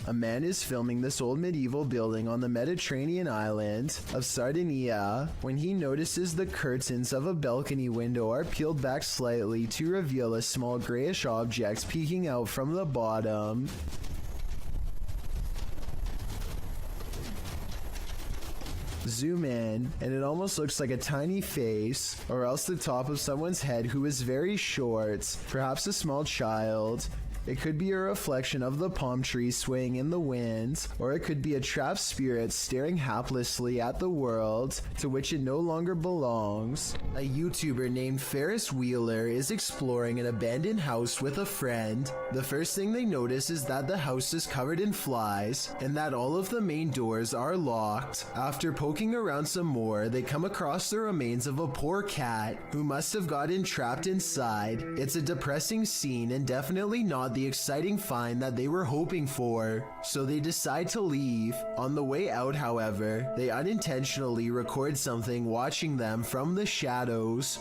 A man is filming this old medieval building on the Mediterranean island of Sardinia when he notices the curtains of a balcony window are peeled back slightly to reveal a small grayish object peeking out from the bottom. Zoom in, and it almost looks like a tiny face, or else the top of someone's head who is very short, perhaps a small child. It could be a reflection of the palm tree swaying in the wind, or it could be a trapped spirit staring haplessly at the world to which it no longer belongs. A YouTuber named Ferris Wheeler is exploring an abandoned house with a friend. The first thing they notice is that the house is covered in flies and that all of the main doors are locked. After poking around some more, they come across the remains of a poor cat who must have gotten trapped inside. It's a depressing scene and definitely not the exciting find that they were hoping for, so they decide to leave. On the way out, however, they unintentionally record something watching them from the shadows.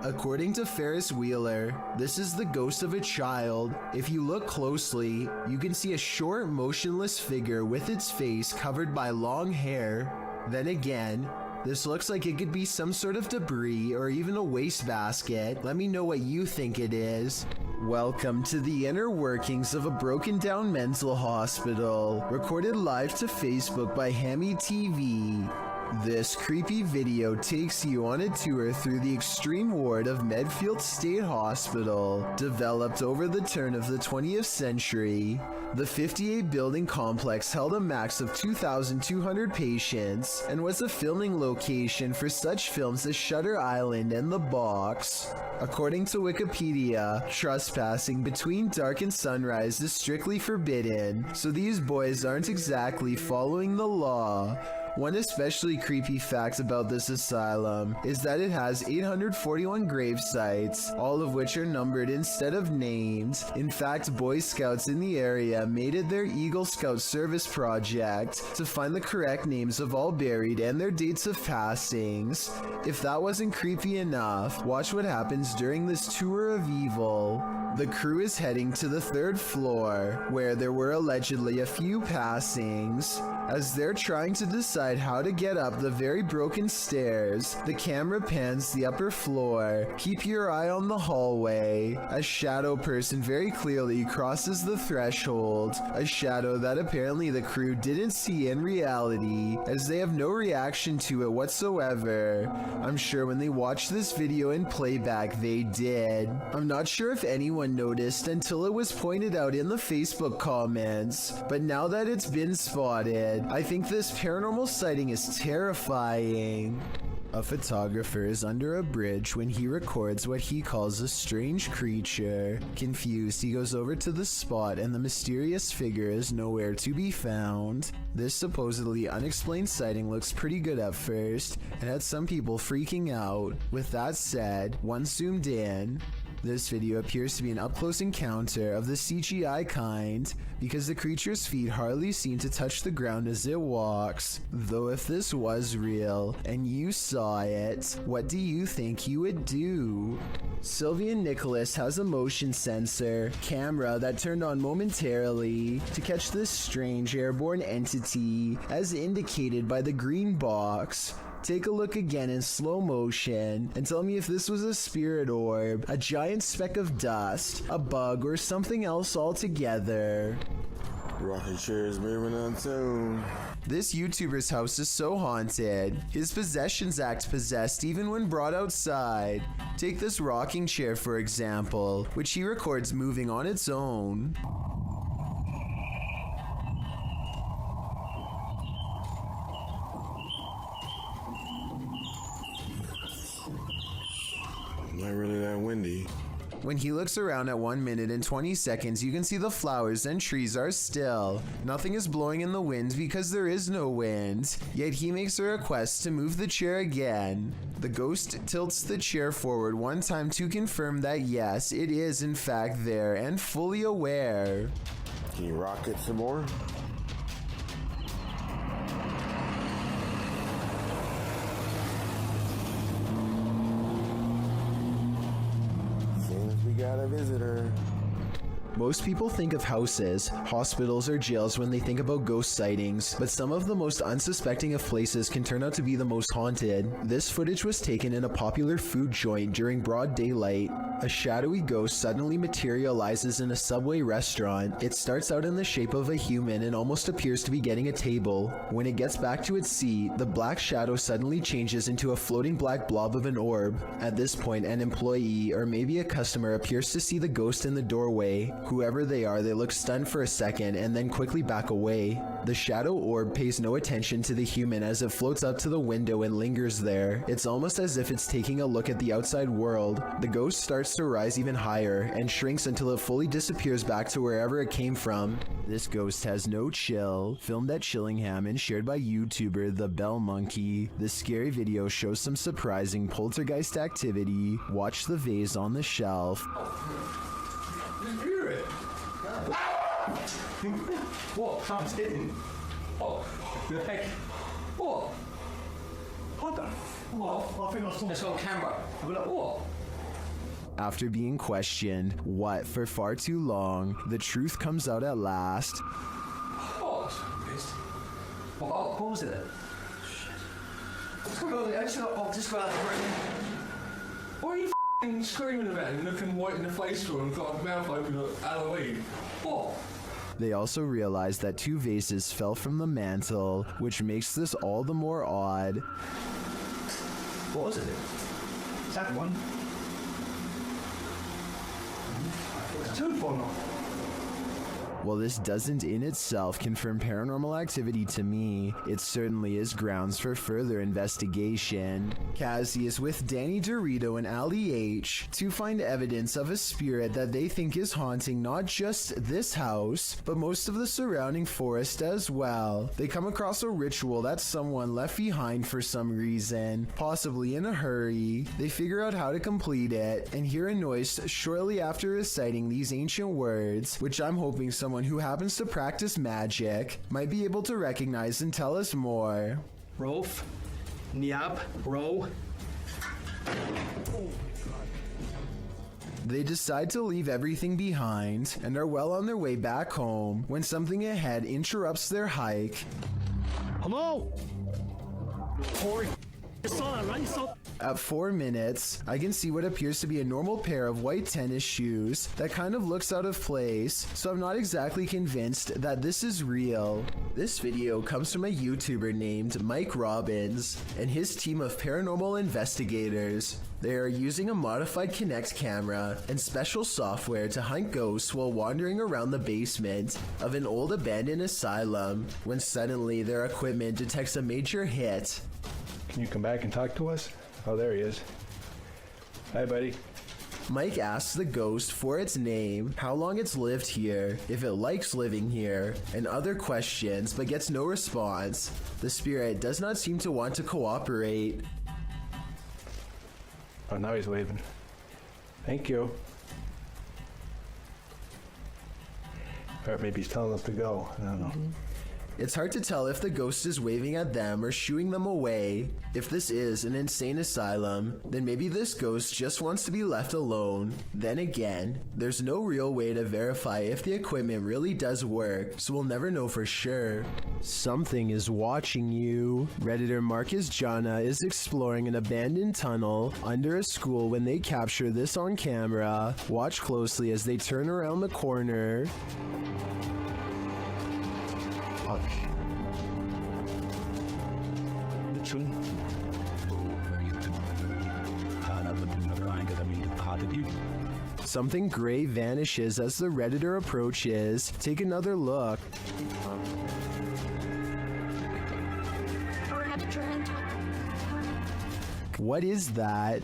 According to Ferris Wheeler, this is the ghost of a child. If you look closely, you can see a short, motionless figure with its face covered by long hair. Then again, this looks like it could be some sort of debris or even a wastebasket. Let me know what you think it is. Welcome to the inner workings of a broken down mental hospital, recorded live to Facebook by Hammy TV. This creepy video takes you on a tour through the extreme ward of Medfield State Hospital. Developed over the turn of the 20th century, the 58-building complex held a max of 2,200 patients and was a filming location for such films as Shutter Island and The Box. According to Wikipedia, trespassing between dark and sunrise is strictly forbidden, so these boys aren't exactly following the law. One especially creepy fact about this asylum is that it has 841 grave sites, all of which are numbered instead of named. In fact, Boy Scouts in the area made it their Eagle Scout service project to find the correct names of all buried and their dates of passings. If that wasn't creepy enough, watch what happens during this tour of evil. The crew is heading to the 3rd floor, where there were allegedly a few passings. As they're trying to decide how to get up the very broken stairs, the camera pans the upper floor. Keep your eye on the hallway. A shadow person very clearly crosses the threshold, a shadow that apparently the crew didn't see in reality, as they have no reaction to it whatsoever. I'm sure when they watched this video in playback they did. I'm not sure if anyone noticed until it was pointed out in the Facebook comments, but now that it's been spotted, I think this paranormal sighting is terrifying. A photographer is under a bridge when he records what he calls a strange creature. Confused, he goes over to the spot and the mysterious figure is nowhere to be found. This supposedly unexplained sighting looks pretty good at first and had some people freaking out. With that said, once zoomed in, this video appears to be an up-close encounter of the CGI kind, because the creature's feet hardly seem to touch the ground as it walks. Though if this was real, and you saw it, what do you think you would do? Sylvia Nicholas has a motion sensor camera that turned on momentarily to catch this strange airborne entity, as indicated by the green box. Take a look again in slow motion and tell me if this was a spirit orb, a giant speck of dust, a bug, or something else altogether. Rocking chairs moving on tune. This YouTuber's house is so haunted, his possessions act possessed even when brought outside. Take this rocking chair for example, which he records moving on its own. Not really that windy. When he looks around at 1 minute and 20 seconds, you can see the flowers and trees are still. Nothing is blowing in the wind because there is no wind. Yet he makes a request to move the chair again. The ghost tilts the chair forward one time to confirm that yes, it is in fact there and fully aware. Can you rock it some more? got a visitor. Most people think of houses, hospitals, or jails when they think about ghost sightings, but some of the most unsuspecting of places can turn out to be the most haunted. This footage was taken in a popular food joint during broad daylight. A shadowy ghost suddenly materializes in a Subway restaurant. It starts out in the shape of a human and almost appears to be getting a table. When it gets back to its seat, the black shadow suddenly changes into a floating black blob of an orb. At this point, an employee or maybe a customer appears to see the ghost in the doorway. Whoever they are, they look stunned for a second and then quickly back away. The shadow orb pays no attention to the human as it floats up to the window and lingers there. It's almost as if it's taking a look at the outside world. The ghost starts to rise even higher and shrinks until it fully disappears back to wherever it came from. This ghost has no chill. Filmed at Chillingham and shared by YouTuber The Bell Monkey. This scary video shows some surprising poltergeist activity. Watch the vase on the shelf. Hear it? What? I didn't. What? The heck? What? What the? What? I think I saw this on camera. I'll be like, what? After being questioned, what, for far too long, the truth comes out at last. What? What was it? Shit. What's going on? I just got out of the room. What are you f***ing screaming about and looking white in the face for and got a mouth open like Halloween? What? They also realized that 2 vases fell from the mantle, which makes this all the more odd. What was it? Is that one? It's 2 or not? While this doesn't in itself confirm paranormal activity to me, it certainly is grounds for further investigation. Cassie is with Danny Dorito and Ali H to find evidence of a spirit that they think is haunting not just this house, but most of the surrounding forest as well. They come across a ritual that someone left behind for some reason, possibly in a hurry. They figure out how to complete it and hear a noise shortly after reciting these ancient words, which I'm hoping someone who happens to practice magic might be able to recognize and tell us more. Rolf, Niab, Ro. They decide to leave everything behind and are well on their way back home when something ahead interrupts their hike. Hello? Corey, son, right? So At 4 minutes, I can see what appears to be a normal pair of white tennis shoes that kind of looks out of place, so I'm not exactly convinced that this is real. This video comes from a YouTuber named Mike Robbins and his team of paranormal investigators. They are using a modified Kinect camera and special software to hunt ghosts while wandering around the basement of an old abandoned asylum when suddenly their equipment detects a major hit. Can you come back and talk to us? Oh, there he is. Hi, buddy. Mike asks the ghost for its name, how long it's lived here, if it likes living here, and other questions, but gets no response. The spirit does not seem to want to cooperate. Oh, now he's waving. Thank you. Or maybe he's telling us to go. I don't know. It's hard to tell if the ghost is waving at them or shooing them away. If this is an insane asylum, then maybe this ghost just wants to be left alone. Then again, there's no real way to verify if the equipment really does work, so we'll never know for sure. Something is watching you. Redditor Marcus Jana is exploring an abandoned tunnel under a school when they capture this on camera. Watch closely as they turn around the corner. Something gray vanishes as the Redditor approaches. Take another look. What is that?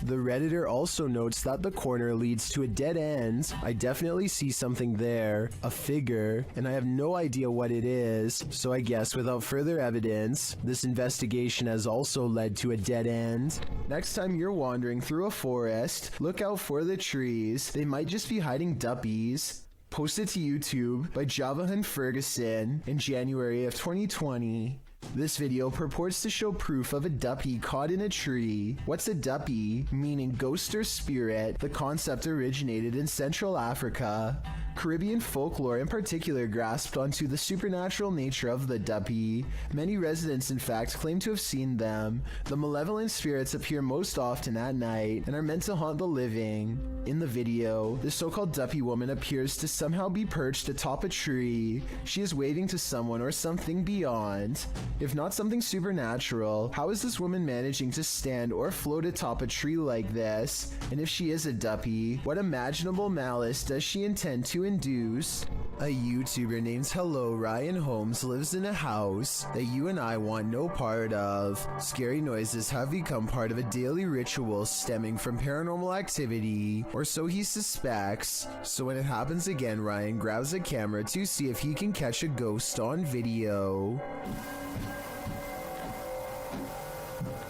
The Redditor also notes that the corner leads to a dead end. I definitely see something there, a figure, and I have no idea what it is, so I guess without further evidence, this investigation has also led to a dead end. Next time you're wandering through a forest, look out for the trees. They might just be hiding duppies. Posted to YouTube by Javahan Ferguson in January of 2020. This video purports to show proof of a duppy caught in a tree. What's a duppy? Meaning ghost or spirit. The concept originated in Central Africa. Caribbean folklore in particular grasped onto the supernatural nature of the duppy. Many residents in fact claim to have seen them. The malevolent spirits appear most often at night and are meant to haunt the living. In the video, the so-called Duppy Woman appears to somehow be perched atop a tree. She is waving to someone or something beyond. If not something supernatural, how is this woman managing to stand or float atop a tree like this? And if she is a duppy, what imaginable malice does she intend to induce? A YouTuber named Hello Ryan Holmes lives in a house that you and I want no part of. Scary noises have become part of a daily ritual stemming from paranormal activity, or so he suspects. So when it happens again, Ryan grabs a camera to see if he can catch a ghost on video.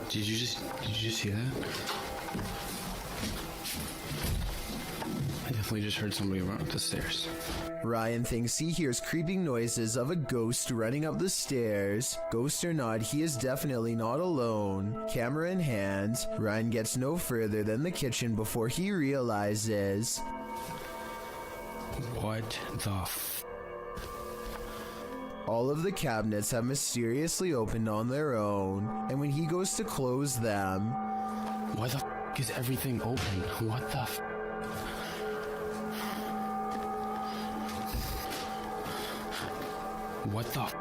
Did you just hear that? I definitely just heard somebody run up the stairs. Ryan thinks he hears creeping noises of a ghost running up the stairs. Ghost or not, he is definitely not alone. Camera in hand, Ryan gets no further than the kitchen before he realizes. What the all of the cabinets have mysteriously opened on their own, and when he goes to close them... Why the is everything open? What the What the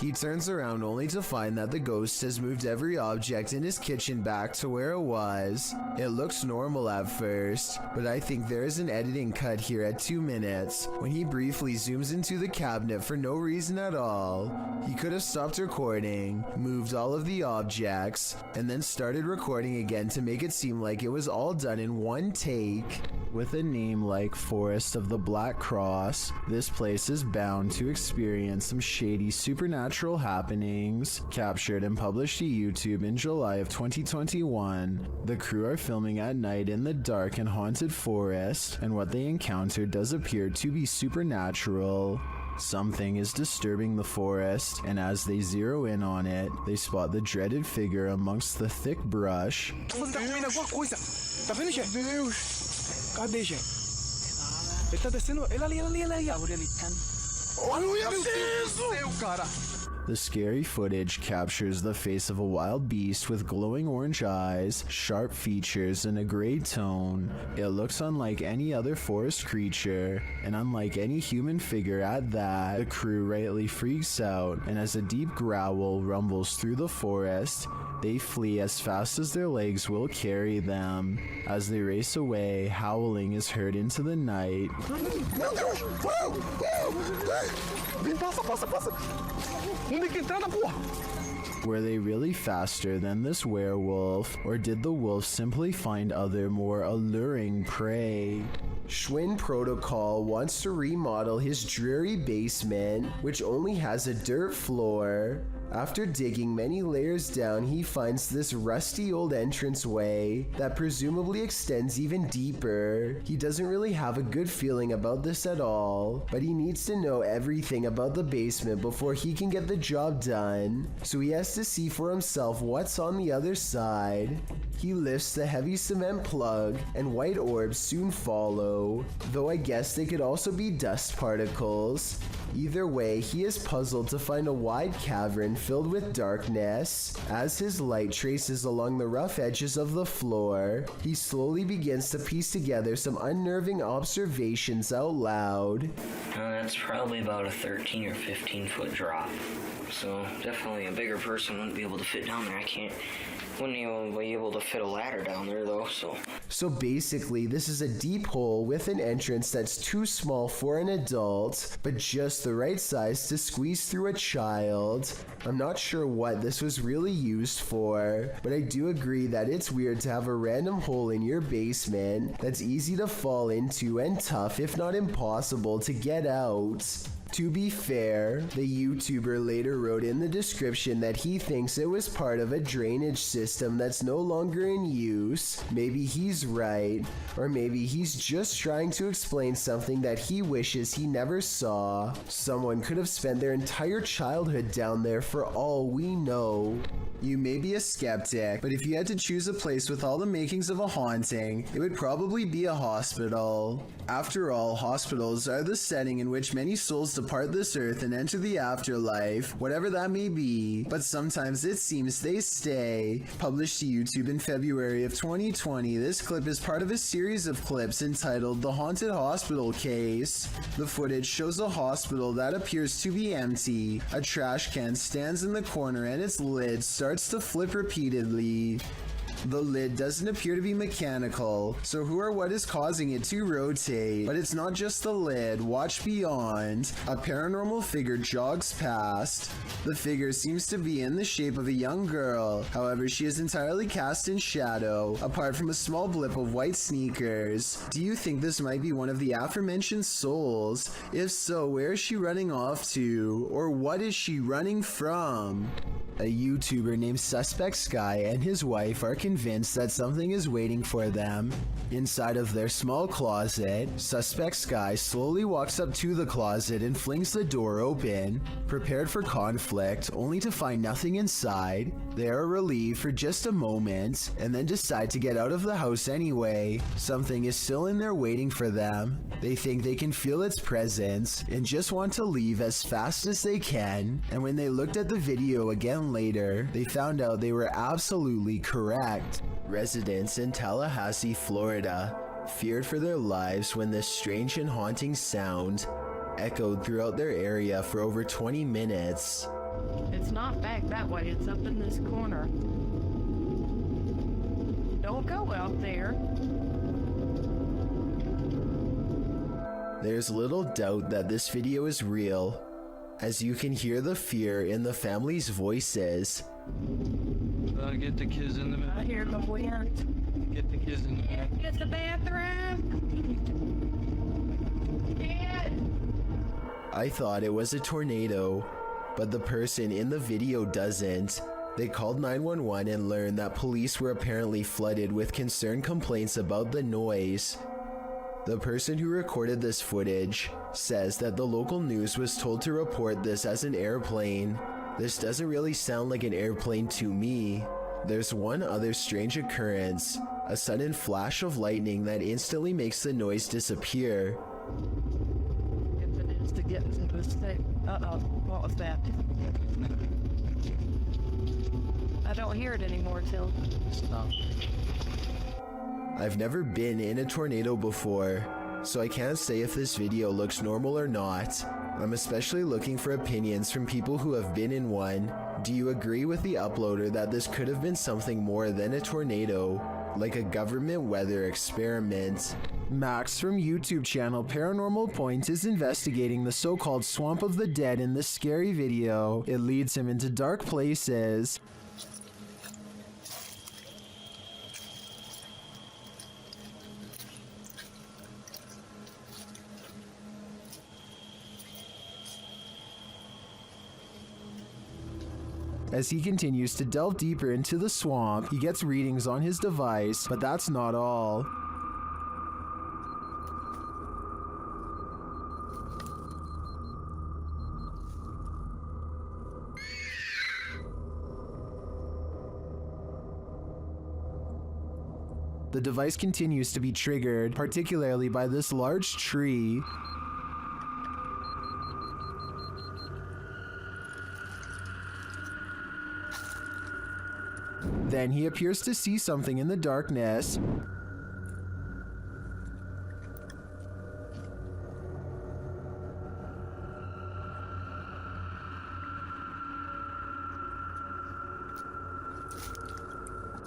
He turns around only to find that the ghost has moved every object in his kitchen back to where it was. It looks normal at first, but I think there is an editing cut here at 2 minutes when he briefly zooms into the cabinet for no reason at all. He could have stopped recording, moved all of the objects, and then started recording again to make it seem like it was all done in one take. With a name like Forest of the Black Cross, this place is bound to experience some shady supernatural happenings. Captured and published to YouTube in July of 2021, the crew are filming at night in the dark and haunted forest, and what they encounter does appear to be supernatural. Something is disturbing the forest, and as they zero in on it, they spot the dreaded figure amongst the thick brush. Cadê, gente? Ele tá descendo. Ele ali. Olha o cara. The scary footage captures the face of a wild beast with glowing orange eyes, sharp features, and a gray tone. It looks unlike any other forest creature, and unlike any human figure at that. The crew rightly freaks out, and as a deep growl rumbles through the forest, they flee as fast as their legs will carry them. As they race away, howling is heard into the night. Were they really faster than this werewolf, or did the wolf simply find other more alluring prey? Schwinn Protocol wants to remodel his dreary basement, which only has a dirt floor. After digging many layers down, he finds this rusty old entranceway that presumably extends even deeper. He doesn't really have a good feeling about this at all, but he needs to know everything about the basement before he can get the job done, so he has to see for himself what's on the other side. He lifts the heavy cement plug, and white orbs soon follow, though I guess they could also be dust particles. Either way, he is puzzled to find a wide cavern filled with darkness. As his light traces along the rough edges of the floor, he slowly begins to piece together some unnerving observations out loud. it's probably about a 13 or 15 foot drop. So definitely a bigger person wouldn't be able to fit down there. Wouldn't even be able to fit a ladder down there though, So basically, this is a deep hole with an entrance that's too small for an adult, but just the right size to squeeze through a child. I'm not sure what this was really used for, but I do agree that it's weird to have a random hole in your basement that's easy to fall into and tough, if not impossible, to get out. To be fair, the YouTuber later wrote in the description that he thinks it was part of a drainage system that's no longer in use. Maybe he's right, or maybe he's just trying to explain something that he wishes he never saw. Someone could have spent their entire childhood down there for all we know. You may be a skeptic, but if you had to choose a place with all the makings of a haunting, it would probably be a hospital. After all, hospitals are the setting in which many souls depart this earth and enter the afterlife, whatever that may be, but sometimes it seems they stay. Published to YouTube in February of 2020, this clip is part of a series of clips entitled The Haunted Hospital Case. The footage shows a hospital that appears to be empty. A trash can stands in the corner and its lid starts to flip repeatedly. The lid doesn't appear to be mechanical, so who or what is causing it to rotate? But it's not just the lid. Watch beyond. A paranormal figure jogs past. The figure seems to be in the shape of a young girl. However, she is entirely cast in shadow, apart from a small blip of white sneakers. Do you think this might be one of the aforementioned souls? If so, where is she running off to? Or what is she running from? A YouTuber named Suspect Sky and his wife are convinced that something is waiting for them. Inside of their small closet, Suspect Sky slowly walks up to the closet and flings the door open. Prepared for conflict, only to find nothing inside, they are relieved for just a moment, and then decide to get out of the house anyway. Something is still in there waiting for them. They think they can feel its presence, and just want to leave as fast as they can, and when they looked at the video again later, they found out they were absolutely correct. Residents in Tallahassee, Florida, feared for their lives when this strange and haunting sound echoed throughout their area for over 20 minutes. It's not back that way, it's up in this corner. Don't go out there. There's little doubt that this video is real, as you can hear the fear in the family's voices. Get the kids in the bathroom. I hear the wind. Get the kids in the bathroom. Get the bathroom. I thought it was a tornado, but the person in the video doesn't. They called 911 and learned that police were apparently flooded with concerned complaints about the noise. The person who recorded this footage says that the local news was told to report this as an airplane. This doesn't really sound like an airplane to me. There's one other strange occurrence, a sudden flash of lightning that instantly makes the noise disappear. If it is to get into a state. Uh-oh, what was that? I don't hear it anymore till. Stop. I've never been in a tornado before, so I can't say if this video looks normal or not. I'm especially looking for opinions from people who have been in one. Do you agree with the uploader that this could have been something more than a tornado, like a government weather experiment? Max from YouTube channel Paranormal Point is investigating the so-called Swamp of the Dead in this scary video. It leads him into dark places. As he continues to delve deeper into the swamp, he gets readings on his device, but that's not all. The device continues to be triggered, particularly by this large tree. Then he appears to see something in the darkness.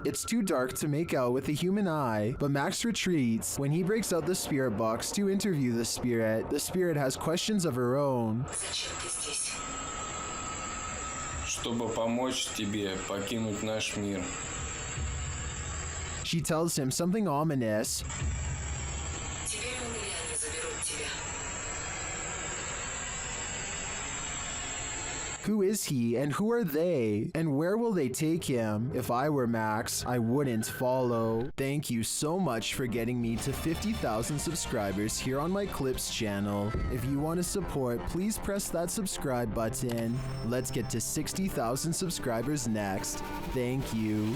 It's too dark to make out with the human eye, but Max retreats. When he breaks out the spirit box to interview the spirit has questions of her own. Чтобы помочь тебе покинуть наш мир. She tells him something ominous. Who is he and who are they? And where will they take him? If I were Max, I wouldn't follow. Thank you so much for getting me to 50,000 subscribers here on my Clips channel. If you want to support, please press that subscribe button. Let's get to 60,000 subscribers next. Thank you.